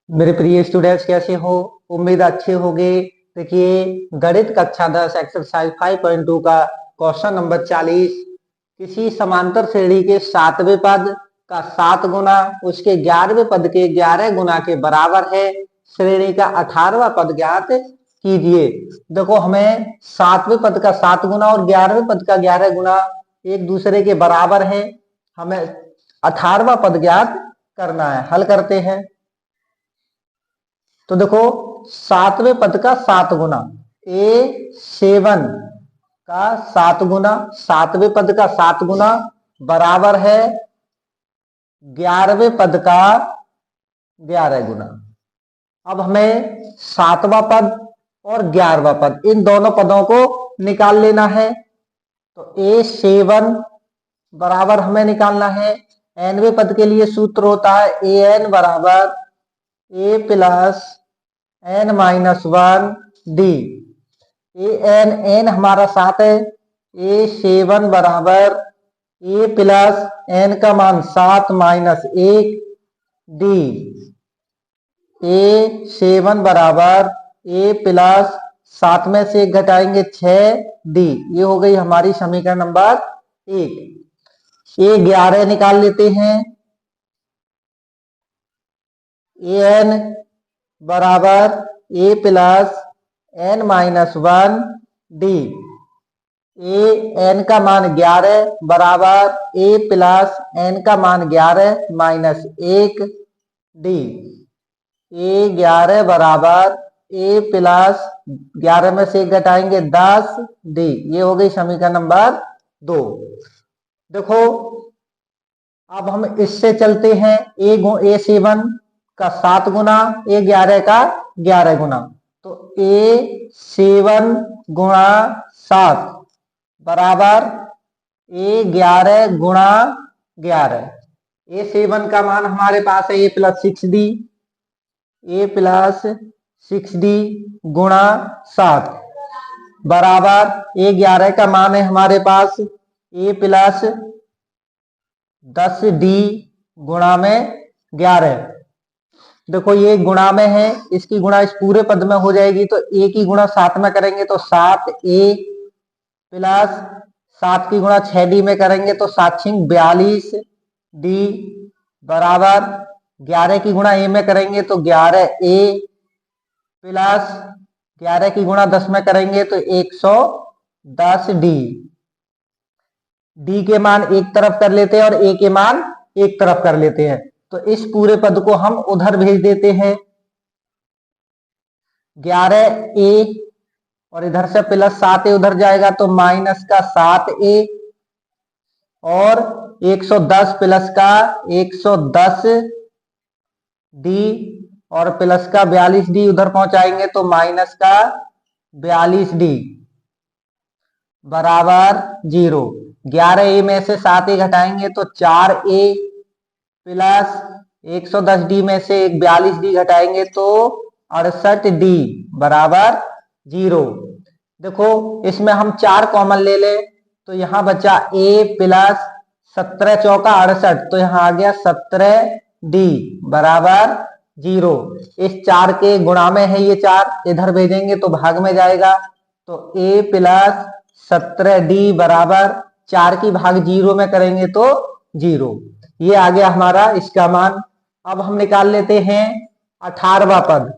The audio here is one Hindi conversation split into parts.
मेरे प्रिय स्टूडेंट्स, कैसे हो? उम्मीद अच्छे होंगे। देखिए, गणित कक्षा 10 एक्सरसाइज 5.2 का क्वेश्चन नंबर 40। किसी समांतर श्रेणी के 7वें पद का 7 गुना उसके 11वें पद के 11 गुना के बराबर है। श्रेणी का 18वां पद ज्ञात कीजिए। देखो, हमें 7वें पद का 7 गुना और 11वें पद का 11 गुना एक दूसरे के बराबर है। हमें 18वां पद ज्ञात करना है। हल करते हैं। तो देखो, 7वें पद का 7 गुना A7 का 7 गुना 7वें पद का 7 गुना बराबर है 11वें पद का 11 गुना। अब हमें 7वां पद और 11वां पद, इन दोनों पदों को निकाल लेना है। तो A7 बराबर हमें निकालना है। nवें पद के लिए सूत्र होता है AN बराबर A plus n-1 d। N हमारा 7 है। A7 बराबर A प्लस n का मान 7 माइनस 1 d। A7 बराबर A प्लस 7 में से 1 घटाएंगे 6 d। ये हो गई हमारी समीकरण नंबर 1। A11 निकाल लेते हैं। an बराबर A plus n-1 d। N का मान 11 बराबर A प्लस n का मान 11 माइनस 1 d। A11 बराबर A प्लस 11 में से 1 घटाएंगे 10 d। ये हो गई समीकरण नंबर 2। देखो, अब हम इससे चलते हैं। A7 का 7 गुना A11 का 11 गुना। तो A7 गुणा 7 बराबर A11 गुणा 11। A7 का मान हमारे पास है A plus 6D। A plus 6D गुणा 7 बराबर A11 का मान है हमारे पास A प्लस 10D गुणा में 11। देखो, ये गुणा में है, इसकी गुणा इस पूरे पद में हो जाएगी। तो A की गुणा 7 में करेंगे तो 7A प्लस 7 की गुणा 6D में करेंगे तो 7×6 42D बराबर 11 की गुणा A में करेंगे तो 11A प्लस 11 की गुणा 10 में करेंगे तो 110D। D के मान एक तरफ कर लेते हैं और A के मान एक तरफ कर लेते हैं। तो इस पूरे पद को हम उधर भेज देते हैं। 11A और इधर से प्लस 7A उधर जाएगा तो माइनस का 7A और 110 प्लस का 110D और प्लस का 42D उधर पहुंचाएंगे तो माइनस का 42D बराबर 0। 11A में से 7A घटाएंगे तो 4A प्लस 110D में से 42D घटाएंगे तो 68D बराबर 0। देखो, इसमें हम 4 कॉमन ले ले तो यहां बचा A प्लस 17 चौका 68, तो यहां आ गया 17D बराबर 0। इस 4 के गुणा में है ये 4, इधर भेजेंगे तो भाग में जाएगा। तो A प्लस 17D बराबर 4 की भाग 0 में करेंगे तो 0। ये आ गया हमारा इसका मान। अब हम निकाल लेते हैं 18वां पद।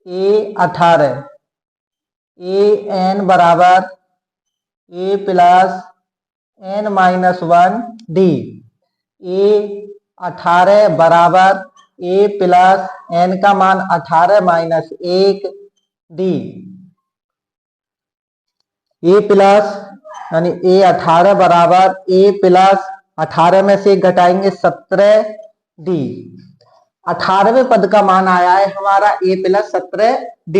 A18 AN बराबर A plus n-1 D। A18 बराबर A प्लस n का मान 18 माइनस 1 D। A प्लस यानी A18 बराबर A प्लस 18 में से घटाएंगे 17D। 18वें पद का मान आया है हमारा A प्लस 17D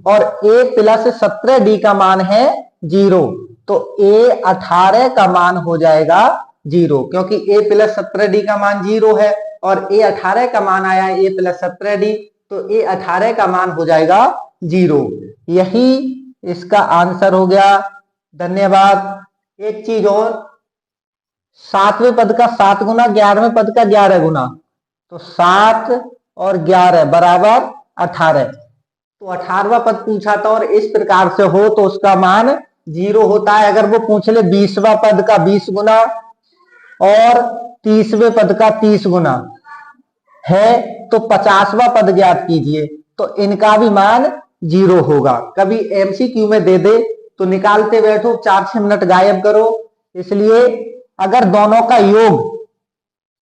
और A प्लस 17D का मान है 0। तो A18 का मान हो जाएगा 0, क्योंकि A प्लस 17D का मान 0 है और A18 का मान आया है A प्लस 17D, तो A18 का मान हो जाएगा 0। यही इसका आंसर हो गया। धन्यवाद। एक चीज और, 7वें पद का 7 गुना 11वें पद का 11 गुना। तो 7 और 11 बराबर 18। तो 18वां पद पूछा था और इस प्रकार से हो तो उसका मान 0 होता है। अगर वो पूछ ले 20वां पद का 20 गुना और 30वें पद का 30 गुना है तो 50वां पद ज्ञात कीजिए, तो इनका भी मान 0 होगा। कभी एमसीक्यू में दे दे तो निकालते बैठो, 4-6 मिनट गायब करो। इसलिए अगर दोनों का योग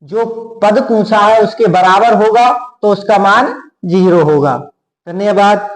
जो पद पूछा है उसके बराबर होगा तो उसका मान 0 होगा। धन्यवाद।